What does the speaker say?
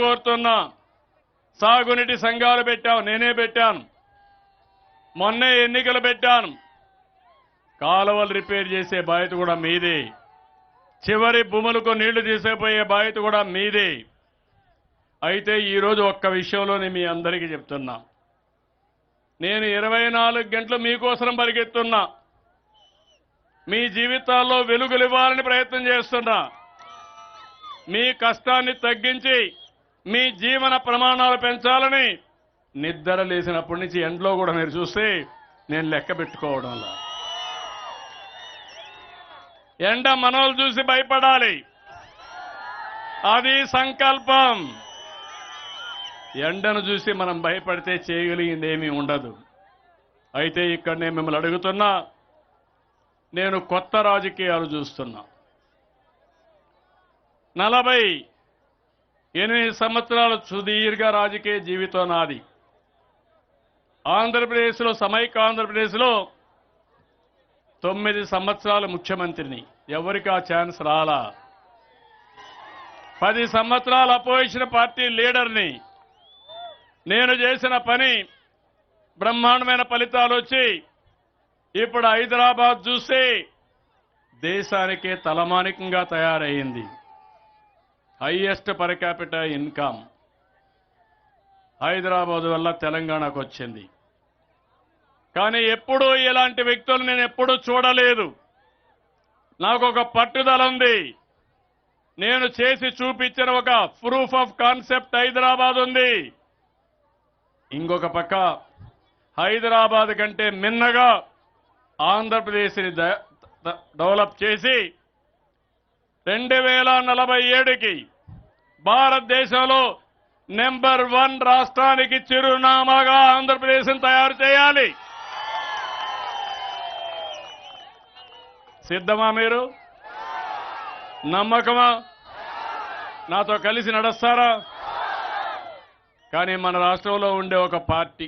కోరుతున్నా. సాగునీటి సంఘాలు పెట్టాం, నేనే పెట్టాను. మొన్నే ఎన్నికలు పెట్టాను. కాలువలు రిపేర్ చేసే బాధ్యత కూడా మీదే. చివరి భూములకు నీళ్లు తీసుకుపోయే బాధ్యత కూడా మీదే. అయితే ఈరోజు ఒక్క విషయంలోనే మీ అందరికీ చెప్తున్నా. నేను 24 గంటలు మీకోసం పరిగెత్తున్నా. మీ జీవితాల్లో వెలుగులివ్వాలని ప్రయత్నం చేస్తున్నా. మీ కష్టాన్ని తగ్గించి మీ జీవన ప్రమాణాలు పెంచాలని నిద్ర లేసినప్పటి నుంచి ఎండలో కూడా మీరు చూస్తే నేను లెక్క పెట్టుకోవడంలా. ఎండ మనోళ్ళు చూసి భయపడాలి, అది సంకల్పం. ఎండను చూసి మనం భయపడితే చేయగలిగింది ఏమీ ఉండదు. అయితే ఇక్కడ నేను మిమ్మల్ని అడుగుతున్నా, నేను కొత్త రాజకీయాలు చూస్తున్నా. 48 సంవత్సరాల సుదీర్ఘ రాజకీయ జీవితం నాది. ఆంధ్రప్రదేశ్లో, సమైక్య ఆంధ్రప్రదేశ్లో 9 సంవత్సరాల ముఖ్యమంత్రిని. ఎవరికి ఆ ఛాన్స్ రాలా. 10 సంవత్సరాల అపోజిషన్ పార్టీ లీడర్ని. నేను చేసిన పని బ్రహ్మాండమైన ఫలితాలు వచ్చి ఇప్పుడు హైదరాబాద్ చూస్తే దేశానికే తలమానికంగా తయారయ్యింది. Highest per capital income Hyderabad వల్ల తెలంగాణకు వచ్చింది. కానీ ఎప్పుడూ ఇలాంటి వ్యక్తులు నేను ఎప్పుడూ చూడలేదు. నాకు ఒక పట్టుదల ఉంది. నేను చేసి చూపించిన ఒక ప్రూఫ్ ఆఫ్ కాన్సెప్ట్ హైదరాబాద్ ఉంది. ఇంకొక పక్క హైదరాబాద్ కంటే మిన్నగా ఆంధ్రప్రదేశ్ని డెవలప్ చేసి 2047కి భారతదేశంలో నెంబర్ 1 రాష్ట్రానికి చిరునామాగా ఆంధ్రప్రదేశ్ని తయారు చేయాలి. సిద్ధమా మీరు? నమ్మకమా? నాతో కలిసి నడుస్తారా? కానీ మన రాష్ట్రంలో ఉండే ఒక పార్టీ